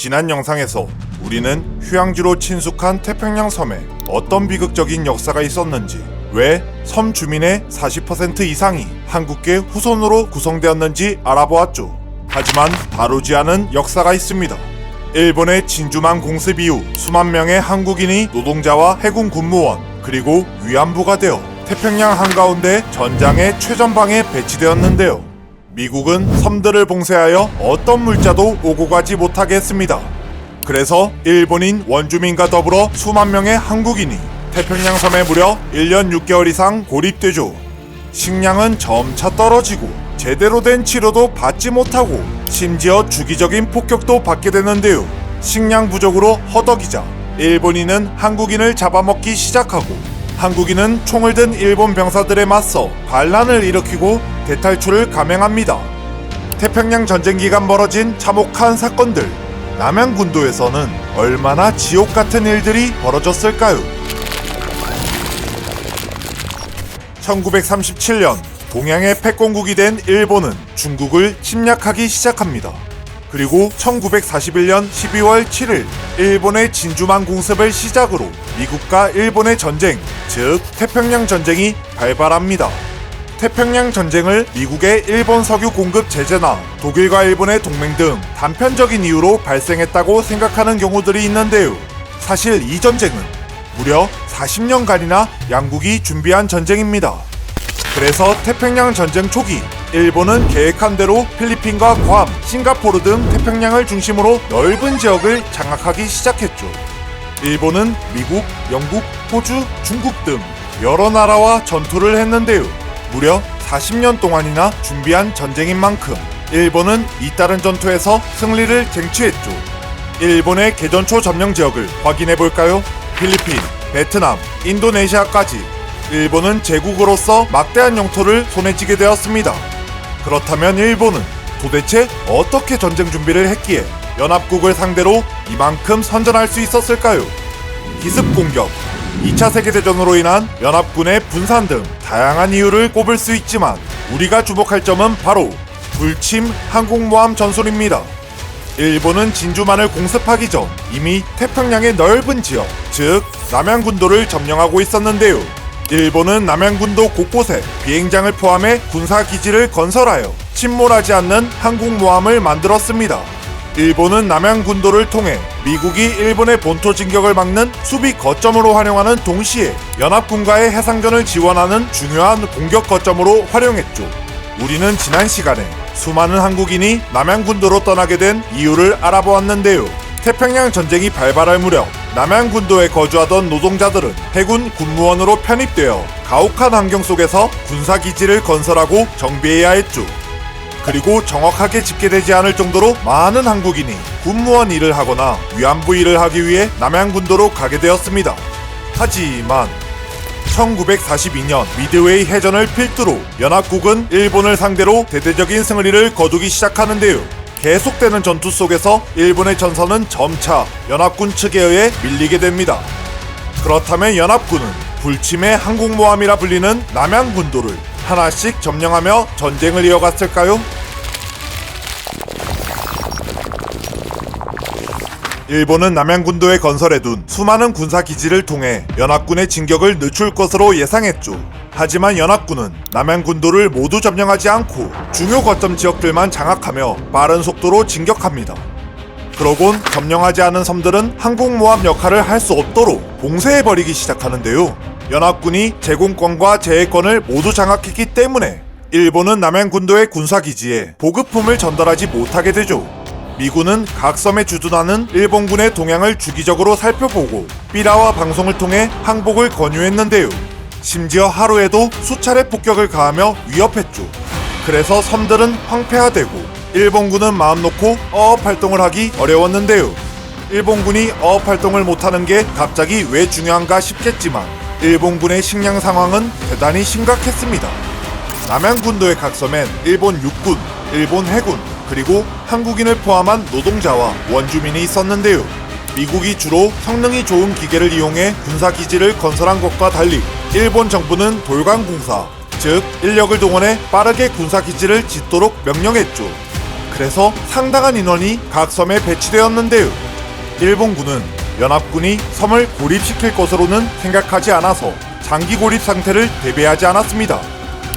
지난 영상에서 우리는 휴양지로 친숙한 태평양 섬에 어떤 비극적인 역사가 있었는지, 왜 섬 주민의 40% 이상이 한국계 후손으로 구성되었는지 알아보았죠. 하지만 다루지 않은 역사가 있습니다. 일본의 진주만 공습 이후 수만 명의 한국인이 노동자와 해군 군무원 그리고 위안부가 되어 태평양 한가운데 전장의 최전방에 배치되었는데요. 미국은 섬들을 봉쇄하여 어떤 물자도 오고 가지 못하게 했습니다. 그래서 일본인 원주민과 더불어 수만 명의 한국인이 태평양 섬에 무려 1년 6개월 이상 고립되죠. 식량은 점차 떨어지고 제대로 된 치료도 받지 못하고 심지어 주기적인 폭격도 받게 되는데요. 식량 부족으로 허덕이자 일본인은 한국인을 잡아먹기 시작하고, 한국인은 총을 든 일본 병사들에 맞서 반란을 일으키고 대탈출을 감행합니다. 태평양 전쟁 기간 벌어진 참혹한 사건들, 남양군도에서는 얼마나 지옥 같은 일들이 벌어졌을까요? 1937년 동양의 패권국이 된 일본은 중국을 침략하기 시작합니다. 그리고 1941년 12월 7일 일본의 진주만 공습을 시작으로 미국과 일본의 전쟁, 즉 태평양 전쟁이 발발합니다. 태평양 전쟁을 미국의 일본 석유 공급 제재나 독일과 일본의 동맹 등 단편적인 이유로 발생했다고 생각하는 경우들이 있는데요. 사실 이 전쟁은 무려 40년간이나 양국이 준비한 전쟁입니다. 그래서 태평양 전쟁 초기 일본은 계획한 대로 필리핀과 괌, 싱가포르 등 태평양을 중심으로 넓은 지역을 장악하기 시작했죠. 일본은 미국, 영국, 호주, 중국 등 여러 나라와 전투를 했는데요. 무려 40년 동안이나 준비한 전쟁인 만큼 일본은 잇따른 전투에서 승리를 쟁취했죠. 일본의 개전초 점령 지역을 확인해볼까요? 필리핀, 베트남, 인도네시아까지 일본은 제국으로서 막대한 영토를 손에 쥐게 되었습니다. 그렇다면 일본은 도대체 어떻게 전쟁 준비를 했기에 연합국을 상대로 이만큼 선전할 수 있었을까요? 기습 공격, 2차 세계대전으로 인한 연합군의 분산 등 다양한 이유를 꼽을 수 있지만 우리가 주목할 점은 바로 불침 항공모함 전술입니다. 일본은 진주만을 공습하기 전 이미 태평양의 넓은 지역, 즉 남양군도를 점령하고 있었는데요. 일본은 남양군도 곳곳에 비행장을 포함해 군사기지를 건설하여 침몰하지 않는 항공모함을 만들었습니다. 일본은 남양군도를 통해 미국이 일본의 본토 진격을 막는 수비 거점으로 활용하는 동시에 연합군과의 해상전을 지원하는 중요한 공격 거점으로 활용했죠. 우리는 지난 시간에 수많은 한국인이 남양군도로 떠나게 된 이유를 알아보았는데요. 태평양 전쟁이 발발할 무렵 남양군도에 거주하던 노동자들은 해군 군무원으로 편입되어 가혹한 환경 속에서 군사기지를 건설하고 정비해야 했죠. 그리고 정확하게 집계되지 않을 정도로 많은 한국인이 군무원 일을 하거나 위안부 일을 하기 위해 남양군도로 가게 되었습니다. 하지만 1942년 미드웨이 해전을 필두로 연합국은 일본을 상대로 대대적인 승리를 거두기 시작하는데요. 계속되는 전투 속에서 일본의 전선은 점차 연합군 측에 의해 밀리게 됩니다. 그렇다면 연합군은 불침의 항공모함이라 불리는 남양군도를 하나씩 점령하며 전쟁을 이어갔을까요? 일본은 남양군도에 건설해둔 수많은 군사기지를 통해 연합군의 진격을 늦출 것으로 예상했죠. 하지만 연합군은 남양군도를 모두 점령하지 않고 중요 거점 지역들만 장악하며 빠른 속도로 진격합니다. 그러곤 점령하지 않은 섬들은 항공모함 역할을 할 수 없도록 봉쇄해버리기 시작하는데요. 연합군이 제공권과 제해권을 모두 장악했기 때문에 일본은 남양군도의 군사기지에 보급품을 전달하지 못하게 되죠. 미군은 각 섬에 주둔하는 일본군의 동향을 주기적으로 살펴보고 삐라와 방송을 통해 항복을 권유했는데요. 심지어 하루에도 수차례 폭격을 가하며 위협했죠. 그래서 섬들은 황폐화되고 일본군은 마음 놓고 어업 활동을 하기 어려웠는데요. 일본군이 어업 활동을 못하는 게 갑자기 왜 중요한가 싶겠지만 일본군의 식량 상황은 대단히 심각했습니다. 남양군도의 각 섬엔 일본 육군, 일본 해군, 그리고 한국인을 포함한 노동자와 원주민이 있었는데요. 미국이 주로 성능이 좋은 기계를 이용해 군사기지를 건설한 것과 달리 일본 정부는 돌강공사, 즉 인력을 동원해 빠르게 군사기지를 짓도록 명령했죠. 그래서 상당한 인원이 각 섬에 배치되었는데요. 일본군은 연합군이 섬을 고립시킬 것으로는 생각하지 않아서 장기 고립 상태를 대비하지 않았습니다.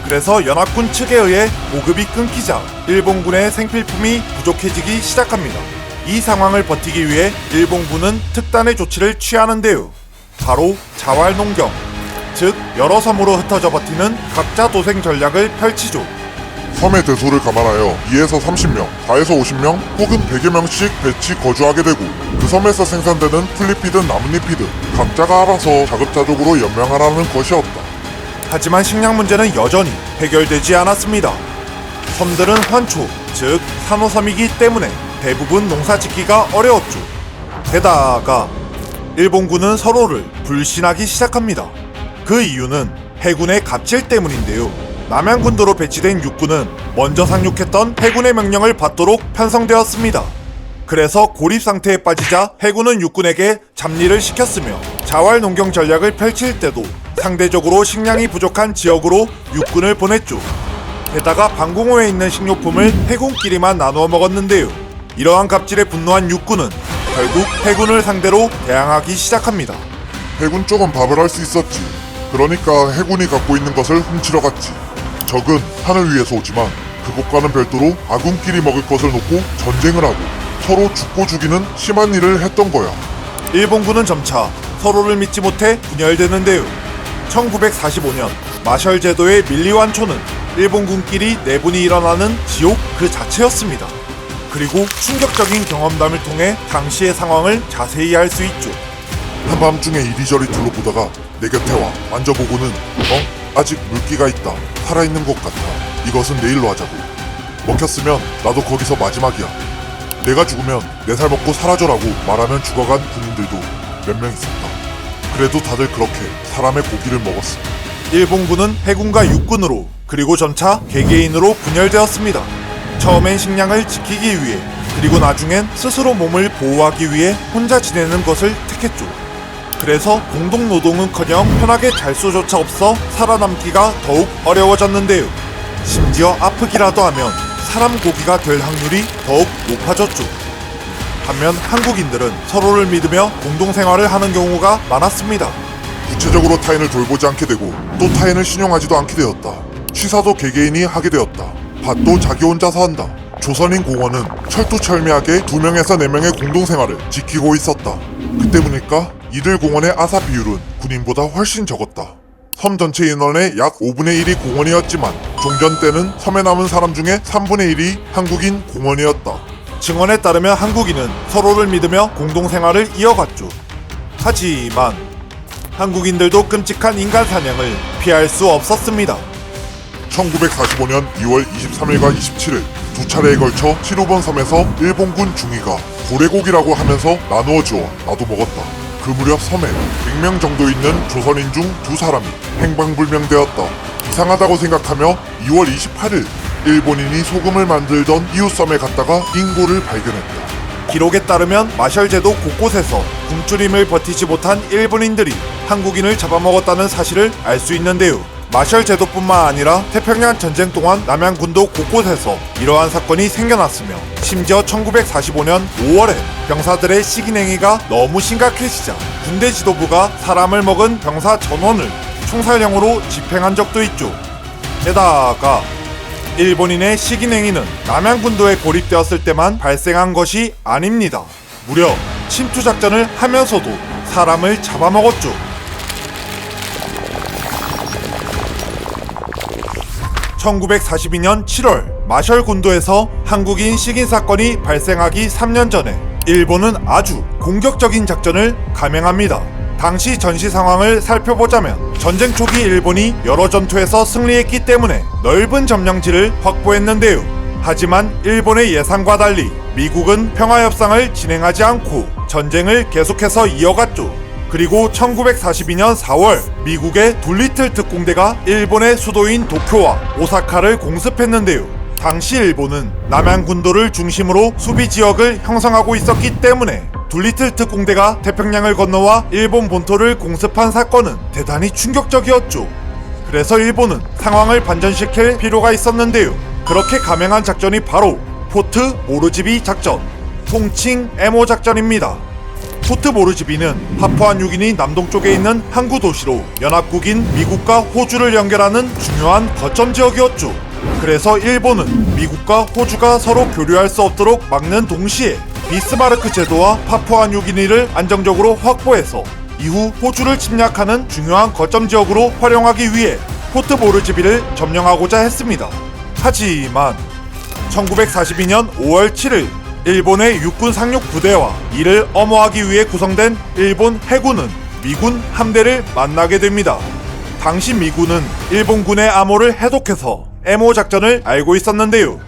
그래서 연합군 측에 의해 보급이 끊기자 일본군의 생필품이 부족해지기 시작합니다. 이 상황을 버티기 위해 일본군은 특단의 조치를 취하는데요. 바로 자활농경, 즉 여러 섬으로 흩어져 버티는 각자 도생 전략을 펼치죠. 섬의 대소를 감안하여 2에서 30명, 4에서 50명 혹은 100여 명씩 배치 거주하게 되고 그 섬에서 생산되는 풀잎이든 나뭇잎이든 각자가 알아서 자급자족으로 연명하라는 것이었다. 하지만 식량 문제는 여전히 해결되지 않았습니다. 섬들은 환초, 즉 산호섬이기 때문에 대부분 농사 짓기가 어려웠죠. 게다가 일본군은 서로를 불신하기 시작합니다. 그 이유는 해군의 갑질 때문인데요. 남양군도로 배치된 육군은 먼저 상륙했던 해군의 명령을 받도록 편성되었습니다. 그래서 고립 상태에 빠지자 해군은 육군에게 잡리를 시켰으며 자활농경 전략을 펼칠 때도 상대적으로 식량이 부족한 지역으로 육군을 보냈죠. 게다가 방공호에 있는 식료품을 해군끼리만 나누어 먹었는데요. 이러한 갑질에 분노한 육군은 결국 해군을 상대로 대항하기 시작합니다. 해군 쪽은 밥을 할 수 있었지. 그러니까 해군이 갖고 있는 것을 훔치러 갔지. 적은 하늘 위에서 오지만 그것과는 별도로 아군끼리 먹을 것을 놓고 전쟁을 하고 서로 죽고 죽이는 심한 일을 했던 거야. 일본군은 점차 서로를 믿지 못해 분열되는데요. 1945년 마셜 제도의 밀리완초는 일본군끼리 내분이 일어나는 지옥 그 자체였습니다. 그리고 충격적인 경험담을 통해 당시의 상황을 자세히 알 수 있죠. 한밤중에 이리저리 둘러보다가 내 곁에 와 만져보고는 아직 물기가 있다. 살아있는 것 같아. 이것은 내일로 하자고. 먹혔으면 나도 거기서 마지막이야. 내가 죽으면 내 살 먹고 사라져라고 말하면 죽어간 군인들도 몇 명 있었다. 그래도 다들 그렇게 사람의 고기를 먹었어. 일본군은 해군과 육군으로 그리고 점차 개개인으로 분열되었습니다. 처음엔 식량을 지키기 위해 그리고 나중엔 스스로 몸을 보호하기 위해 혼자 지내는 것을 택했죠. 그래서 공동노동은커녕 편하게 잘 수조차 없어 살아남기가 더욱 어려워졌는데요. 심지어 아프기라도 하면 사람 고기가 될 확률이 더욱 높아졌죠. 반면 한국인들은 서로를 믿으며 공동생활을 하는 경우가 많았습니다. 구체적으로 타인을 돌보지 않게 되고 또 타인을 신용하지도 않게 되었다. 취사도 개개인이 하게 되었다. 밭도 자기 혼자서 한다. 조선인 공원은 철두철미하게 2명에서 4명의 공동생활을 지키고 있었다. 그 때문일까? 이들 공원의 아사 비율은 군인보다 훨씬 적었다. 섬 전체 인원의 약 5분의 1이 공원이었지만 종전 때는 섬에 남은 사람 중에 3분의 1이 한국인 공원이었다. 증언에 따르면 한국인은 서로를 믿으며 공동생활을 이어갔죠. 하지만 한국인들도 끔찍한 인간 사냥을 피할 수 없었습니다. 1945년 2월 23일과 27일 두 차례에 걸쳐 시루본 섬에서 일본군 중위가 고래고기라고 하면서 나누어 주어 나도 먹었다. 그 무렵 섬에 100명 정도 있는 조선인 중 2사람이 행방불명되었다. 이상하다고 생각하며 2월 28일 일본인이 소금을 만들던 이웃섬에 갔다가 인고를 발견했다. 기록에 따르면 마셜 제도 곳곳에서 굶주림을 버티지 못한 일본인들이 한국인을 잡아먹었다는 사실을 알 수 있는데요. 마셜 제도뿐만 아니라 태평양 전쟁 동안 남양군도 곳곳에서 이러한 사건이 생겨났으며 심지어 1945년 5월에 병사들의 식인행위가 너무 심각해지자 군대 지도부가 사람을 먹은 병사 전원을 총살형으로 집행한 적도 있죠. 게다가 일본인의 식인행위는 남양군도에 고립되었을 때만 발생한 것이 아닙니다. 무려 침투작전을 하면서도 사람을 잡아먹었죠. 1942년 7월 마셜 군도에서 한국인 식인 사건이 발생하기 3년 전에 일본은 아주 공격적인 작전을 감행합니다. 당시 전시 상황을 살펴보자면 전쟁 초기 일본이 여러 전투에서 승리했기 때문에 넓은 점령지를 확보했는데요. 하지만 일본의 예상과 달리 미국은 평화협상을 진행하지 않고 전쟁을 계속해서 이어갔죠. 그리고 1942년 4월 미국의 둘리틀 특공대가 일본의 수도인 도쿄와 오사카를 공습했는데요. 당시 일본은 남양군도를 중심으로 수비 지역을 형성하고 있었기 때문에 둘리틀 특공대가 태평양을 건너와 일본 본토를 공습한 사건은 대단히 충격적이었죠. 그래서 일본은 상황을 반전시킬 필요가 있었는데요. 그렇게 감행한 작전이 바로 포트 모르지비 작전, 통칭 에모 작전입니다. 포트 모르지비는 파푸아뉴기니 남동쪽에 있는 항구 도시로 연합국인 미국과 호주를 연결하는 중요한 거점 지역이었죠. 그래서 일본은 미국과 호주가 서로 교류할 수 없도록 막는 동시에 비스마르크 제도와 파푸아뉴기니를 안정적으로 확보해서 이후 호주를 침략하는 중요한 거점 지역으로 활용하기 위해 포트 모르지비를 점령하고자 했습니다. 하지만 1942년 5월 7일 일본의 육군 상륙 부대와 이를 엄호하기 위해 구성된 일본 해군은 미군 함대를 만나게 됩니다. 당시 미군은 일본군의 암호를 해독해서 에모 작전을 알고 있었는데요.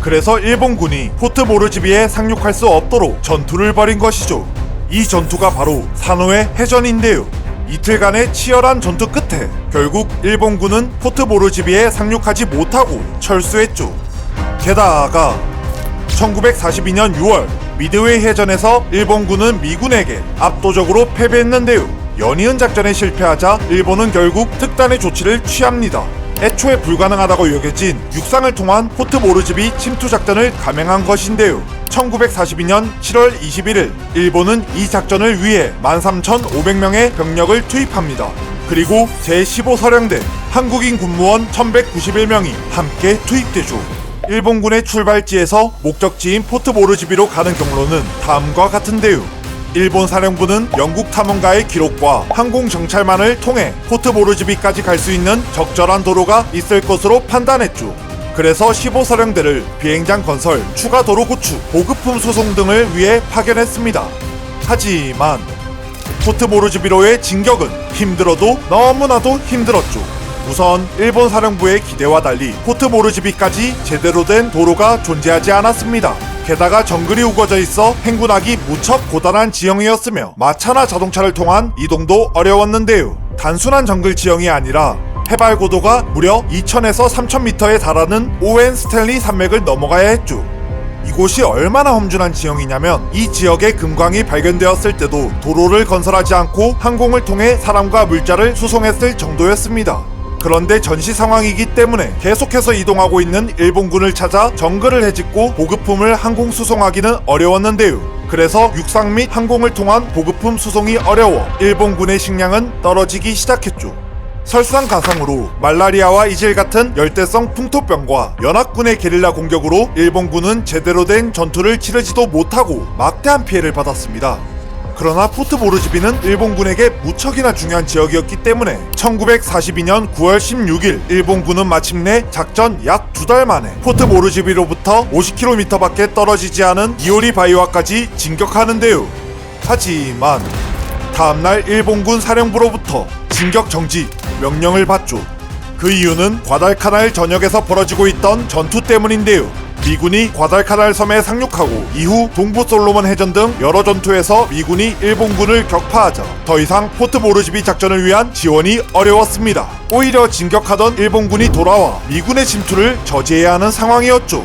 그래서 일본군이 포트 모르지비에 상륙할 수 없도록 전투를 벌인 것이죠. 이 전투가 바로 산호의 해전인데요. 이틀간의 치열한 전투 끝에 결국 일본군은 포트 모르지비에 상륙하지 못하고 철수했죠. 게다가 1942년 6월 미드웨이 해전에서 일본군은 미군에게 압도적으로 패배했는데요. 연이은 작전에 실패하자 일본은 결국 특단의 조치를 취합니다. 애초에 불가능하다고 여겨진 육상을 통한 포트 모르지비 침투 작전을 감행한 것인데요. 1942년 7월 21일 일본은 이 작전을 위해 13,500명의 병력을 투입합니다. 그리고 제15사령대 한국인 군무원 1,191명이 함께 투입되죠. 일본군의 출발지에서 목적지인 포트 모르지비로 가는 경로는 다음과 같은데요. 일본 사령부는 영국 탐험가의 기록과 항공 정찰만을 통해 포트 모르지비까지 갈 수 있는 적절한 도로가 있을 것으로 판단했죠. 그래서 15사령대를 비행장 건설, 추가 도로 구축, 보급품 수송 등을 위해 파견했습니다. 하지만 포트 모르지비로의 진격은 힘들어도 너무나도 힘들었죠. 우선 일본 사령부의 기대와 달리 포트 모르지비까지 제대로 된 도로가 존재하지 않았습니다. 게다가 정글이 우거져 있어 행군하기 무척 고단한 지형이었으며 마차나 자동차를 통한 이동도 어려웠는데요. 단순한 정글 지형이 아니라 해발 고도가 무려 2,000에서 3,000m에 달하는 오웬 스탠리 산맥을 넘어가야 했죠. 이곳이 얼마나 험준한 지형이냐면 이 지역에 금광이 발견되었을 때도 도로를 건설하지 않고 항공을 통해 사람과 물자를 수송했을 정도였습니다. 그런데 전시 상황이기 때문에 계속해서 이동하고 있는 일본군을 찾아 정글을 헤집고 보급품을 항공 수송하기는 어려웠는데요. 그래서 육상 및 항공을 통한 보급품 수송이 어려워 일본군의 식량은 떨어지기 시작했죠. 설상가상으로 말라리아와 이질 같은 열대성 풍토병과 연합군의 게릴라 공격으로 일본군은 제대로 된 전투를 치르지도 못하고 막대한 피해를 받았습니다. 그러나 포트 모르지비는 일본군에게 무척이나 중요한 지역이었기 때문에 1942년 9월 16일 일본군은 마침내 작전 약 2달 만에 포트 모르지비로부터 50km 밖에 떨어지지 않은 이오리 바이와까지 진격하는데요. 하지만 다음날 일본군 사령부로부터 진격 정지 명령을 받죠. 그 이유는 과달카날 전역에서 벌어지고 있던 전투 때문인데요. 미군이 과달카날 섬에 상륙하고 이후 동부 솔로몬 해전 등 여러 전투에서 미군이 일본군을 격파하자 더 이상 포트 모르지비 작전을 위한 지원이 어려웠습니다. 오히려 진격하던 일본군이 돌아와 미군의 침투를 저지해야 하는 상황이었죠.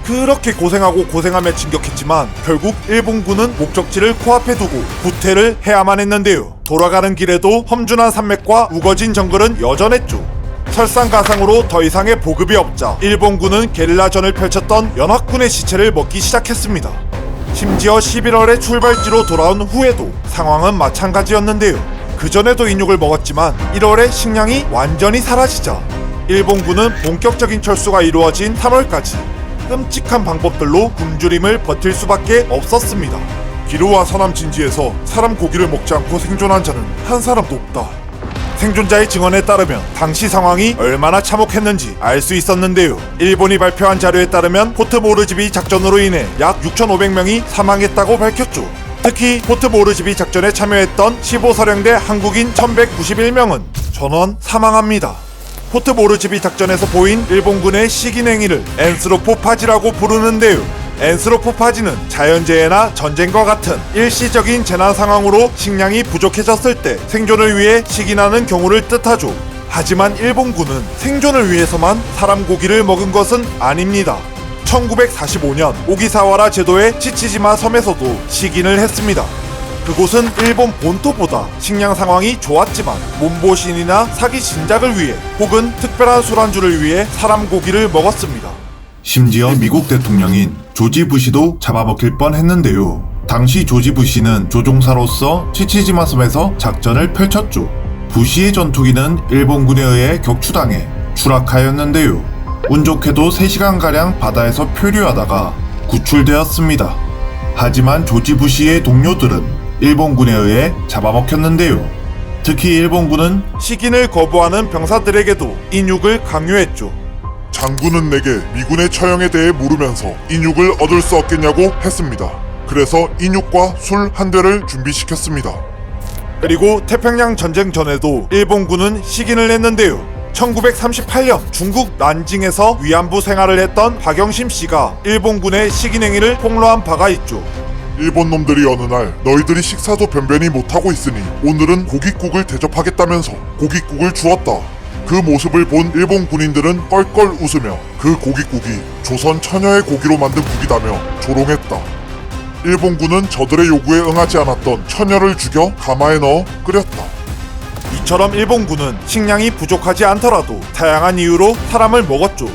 그렇게 고생하며 진격했지만 결국 일본군은 목적지를 코앞에 두고 후퇴를 해야만 했는데요. 돌아가는 길에도 험준한 산맥과 우거진 정글은 여전했죠. 설상가상으로 더 이상의 보급이 없자 일본군은 게릴라전을 펼쳤던 연합군의 시체를 먹기 시작했습니다. 심지어 11월에 출발지로 돌아온 후에도 상황은 마찬가지였는데요. 그전에도 인육을 먹었지만 1월에 식량이 완전히 사라지자 일본군은 본격적인 철수가 이루어진 3월까지 끔찍한 방법들로 굶주림을 버틸 수밖에 없었습니다. 기루와 서남 진지에서 사람 고기를 먹지 않고 생존한 자는 한 사람도 없다. 생존자의 증언에 따르면 당시 상황이 얼마나 참혹했는지 알 수 있었는데요. 일본이 발표한 자료에 따르면 포트 모르지비 작전으로 인해 약 6,500명이 사망했다고 밝혔죠. 특히 포트 모르지비 작전에 참여했던 15사령대 한국인 1,191명은 전원 사망합니다. 포트 모르지비 작전에서 보인 일본군의 시기행위를 엔스로포파지라고 부르는데요. 엔스로포파지는 자연재해나 전쟁과 같은 일시적인 재난 상황으로 식량이 부족해졌을 때 생존을 위해 식인하는 경우를 뜻하죠. 하지만 일본군은 생존을 위해서만 사람 고기를 먹은 것은 아닙니다. 1945년 오기사와라 제도의 치치지마 섬에서도 식인을 했습니다. 그곳은 일본 본토보다 식량 상황이 좋았지만 몸보신이나 사기 진작을 위해 혹은 특별한 술안주를 위해 사람 고기를 먹었습니다. 심지어 미국 대통령인 조지 부시도 잡아먹힐 뻔했는데요. 당시 조지 부시는 조종사로서 치치지마 섬에서 작전을 펼쳤죠. 부시의 전투기는 일본군에 의해 격추당해 추락하였는데요. 운 좋게도 3시간가량 바다에서 표류하다가 구출되었습니다. 하지만 조지 부시의 동료들은 일본군에 의해 잡아먹혔는데요. 특히 일본군은 식인을 거부하는 병사들에게도 인육을 강요했죠. 장군은 내게 미군의 처형에 대해 물으면서 인육을 얻을 수 없겠냐고 했습니다. 그래서 인육과 술 한 대를 준비시켰습니다. 그리고 태평양 전쟁 전에도 일본군은 식인을 했는데요. 1938년 중국 난징에서 위안부 생활을 했던 박영심 씨가 일본군의 식인 행위를 폭로한 바가 있죠. 일본 놈들이 어느 날 너희들이 식사도 변변히 못하고 있으니 오늘은 고깃국을 대접하겠다면서 고깃국을 주었다. 그 모습을 본 일본 군인들은 껄껄 웃으며 그 고깃국이 조선 처녀의 고기로 만든 국이다며 조롱했다. 일본군은 저들의 요구에 응하지 않았던 처녀를 죽여 가마에 넣어 끓였다. 이처럼 일본군은 식량이 부족하지 않더라도 다양한 이유로 사람을 먹었죠.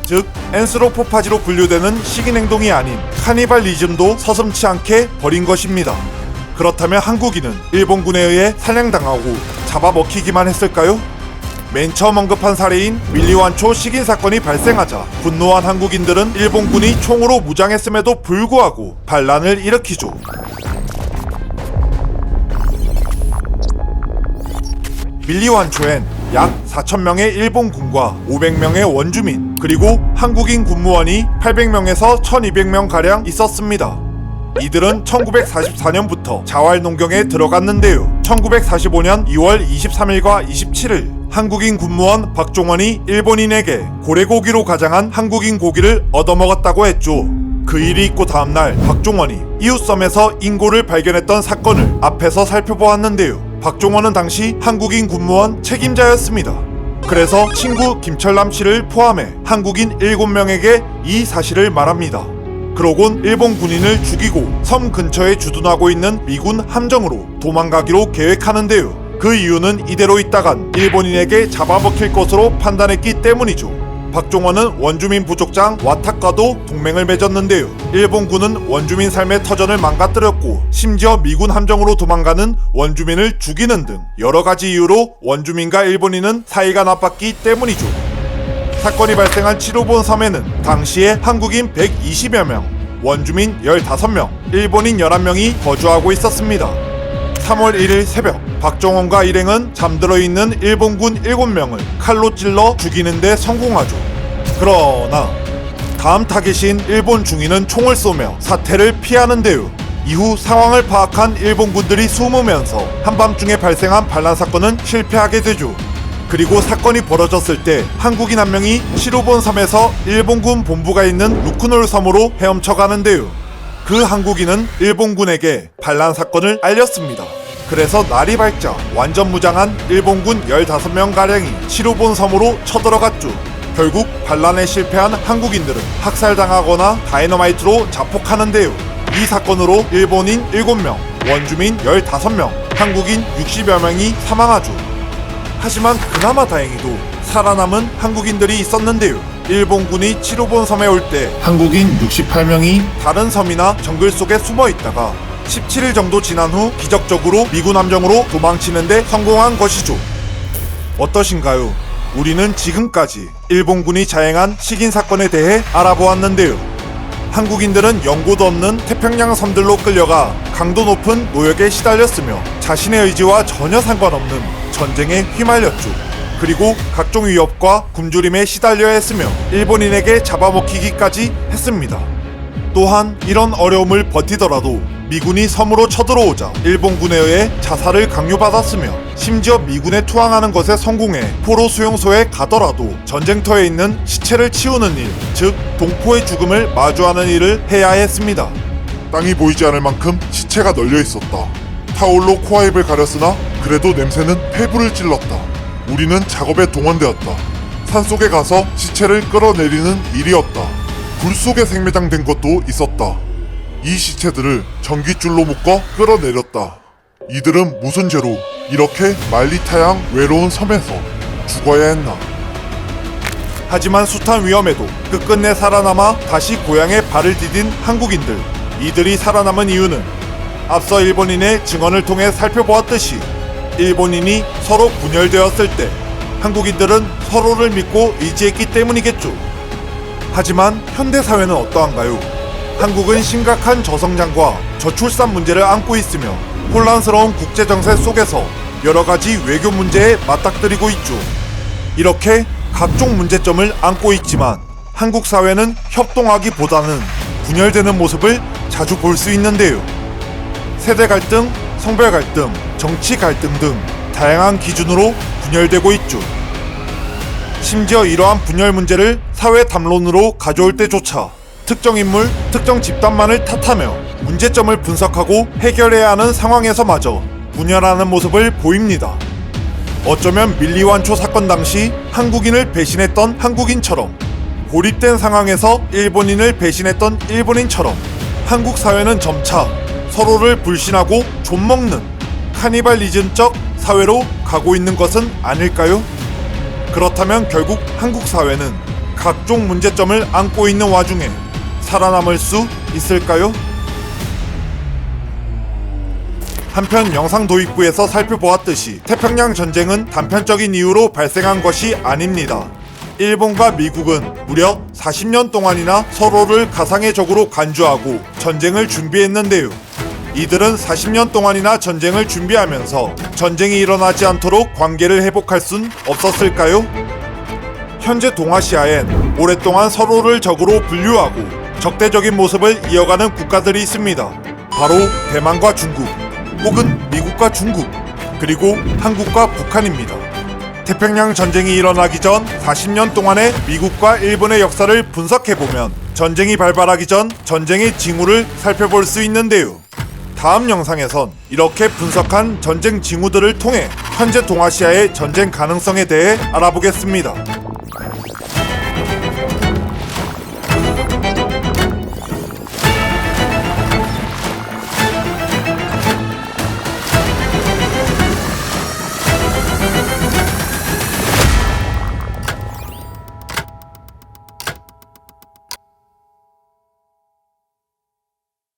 즉 엔스로포파지로 분류되는 식인 행동이 아닌 카니발리즘도 서슴지 않게 벌인 것입니다. 그렇다면 한국인은 일본군에 의해 사냥당하고 잡아먹히기만 했을까요? 맨 처음 언급한 사례인 밀리완초 식인 사건이 발생하자 분노한 한국인들은 일본군이 총으로 무장했음에도 불구하고 반란을 일으키죠. 밀리완초엔 약 4,000명의 일본군과 500명의 원주민 그리고 한국인 군무원이 800명에서 1,200명가량 있었습니다. 이들은 1944년부터 자활농경에 들어갔는데요. 1945년 2월 23일과 27일 한국인 군무원 박종원이 일본인에게 고래고기로 가장한 한국인 고기를 얻어먹었다고 했죠. 그 일이 있고 다음날 박종원이 이웃섬에서 인고를 발견했던 사건을 앞에서 살펴보았는데요. 박종원은 당시 한국인 군무원 책임자였습니다. 그래서 친구 김철남 씨를 포함해 한국인 7명에게 이 사실을 말합니다. 그러곤 일본 군인을 죽이고 섬 근처에 주둔하고 있는 미군 함정으로 도망가기로 계획하는데요. 그 이유는 이대로 있다간 일본인에게 잡아먹힐 것으로 판단했기 때문이죠. 박종원은 원주민 부족장 와탁과도 동맹을 맺었는데요. 일본군은 원주민 삶의 터전을 망가뜨렸고 심지어 미군 함정으로 도망가는 원주민을 죽이는 등 여러가지 이유로 원주민과 일본인은 사이가 나빴기 때문이죠. 사건이 발생한 치로본 섬에는 당시에 한국인 120여 명, 원주민 15명, 일본인 11명이 거주하고 있었습니다. 3월 1일 새벽 박종원과 일행은 잠들어 있는 일본군 7명을 칼로 찔러 죽이는데 성공하죠. 그러나 다음 타겟인 일본 중위는 총을 쏘며 사태를 피하는데요. 이후 상황을 파악한 일본군들이 숨으면서 한밤중에 발생한 반란 사건은 실패하게 되죠. 그리고 사건이 벌어졌을 때 한국인 한 명이 시로본 섬에서 일본군 본부가 있는 루크놀 섬으로 헤엄쳐 가는데요. 그 한국인은 일본군에게 반란 사건을 알렸습니다. 그래서 날이 밝자 완전 무장한 일본군 15명가량이 시로본 섬으로 쳐들어갔죠. 결국 반란에 실패한 한국인들은 학살당하거나 다이너마이트로 자폭하는데요. 이 사건으로 일본인 7명, 원주민 15명, 한국인 60여 명이 사망하죠. 하지만 그나마 다행히도 살아남은 한국인들이 있었는데요. 일본군이 치로본 섬에 올 때 한국인 68명이 다른 섬이나 정글 속에 숨어 있다가 17일 정도 지난 후 기적적으로 미군 함정으로 도망치는데 성공한 것이죠. 어떠신가요? 우리는 지금까지 일본군이 자행한 식인 사건에 대해 알아보았는데요. 한국인들은 연고도 없는 태평양 섬들로 끌려가 강도 높은 노역에 시달렸으며 자신의 의지와 전혀 상관없는 전쟁에 휘말렸죠. 그리고 각종 위협과 굶주림에 시달려야 했으며 일본인에게 잡아먹히기까지 했습니다. 또한 이런 어려움을 버티더라도 미군이 섬으로 쳐들어오자 일본군에 의해 자살을 강요받았으며 심지어 미군에 투항하는 것에 성공해 포로 수용소에 가더라도 전쟁터에 있는 시체를 치우는 일, 즉 동포의 죽음을 마주하는 일을 해야 했습니다. 땅이 보이지 않을 만큼 시체가 널려 있었다. 타올로 코아입을 가렸으나 그래도 냄새는 폐부를 찔렀다. 우리는 작업에 동원되었다. 산속에 가서 시체를 끌어내리는 일이었다. 불 속에 생매장된 것도 있었다. 이 시체들을 전기줄로 묶어 끌어내렸다. 이들은 무슨 죄로 이렇게 말리타양 외로운 섬에서 죽어야 했나? 하지만 숱한 위험에도 끝끝내 살아남아 다시 고향에 발을 디딘 한국인들. 이들이 살아남은 이유는 앞서 일본인의 증언을 통해 살펴보았듯이 일본인이 서로 분열되었을 때 한국인들은 서로를 믿고 의지했기 때문이겠죠. 하지만 현대 사회는 어떠한가요? 한국은 심각한 저성장과 저출산 문제를 안고 있으며 혼란스러운 국제 정세 속에서 여러 가지 외교 문제에 맞닥뜨리고 있죠. 이렇게 각종 문제점을 안고 있지만 한국 사회는 협동하기보다는 분열되는 모습을 자주 볼 수 있는데요. 세대 갈등, 성별 갈등, 정치 갈등 등 다양한 기준으로 분열되고 있죠. 심지어 이러한 분열 문제를 사회 담론으로 가져올 때조차 특정 인물, 특정 집단만을 탓하며 문제점을 분석하고 해결해야 하는 상황에서마저 분열하는 모습을 보입니다. 어쩌면 밀리완초 사건 당시 한국인을 배신했던 한국인처럼, 고립된 상황에서 일본인을 배신했던 일본인처럼 한국 사회는 점차 서로를 불신하고 좀먹는 카니발리즘적 사회로 가고 있는 것은 아닐까요? 그렇다면 결국 한국 사회는 각종 문제점을 안고 있는 와중에 살아남을 수 있을까요? 한편 영상 도입부에서 살펴보았듯이 태평양 전쟁은 단편적인 이유로 발생한 것이 아닙니다. 일본과 미국은 무려 40년 동안이나 서로를 가상의 적으로 간주하고 전쟁을 준비했는데요. 이들은 40년 동안이나 전쟁을 준비하면서 전쟁이 일어나지 않도록 관계를 회복할 순 없었을까요? 현재 동아시아엔 오랫동안 서로를 적으로 분류하고 적대적인 모습을 이어가는 국가들이 있습니다. 바로 대만과 중국, 혹은 미국과 중국, 그리고 한국과 북한입니다. 태평양 전쟁이 일어나기 전 40년 동안의 미국과 일본의 역사를 분석해보면 전쟁이 발발하기 전 전쟁의 징후를 살펴볼 수 있는데요. 다음 영상에선 이렇게 분석한 전쟁 징후들을 통해 현재 동아시아의 전쟁 가능성에 대해 알아보겠습니다.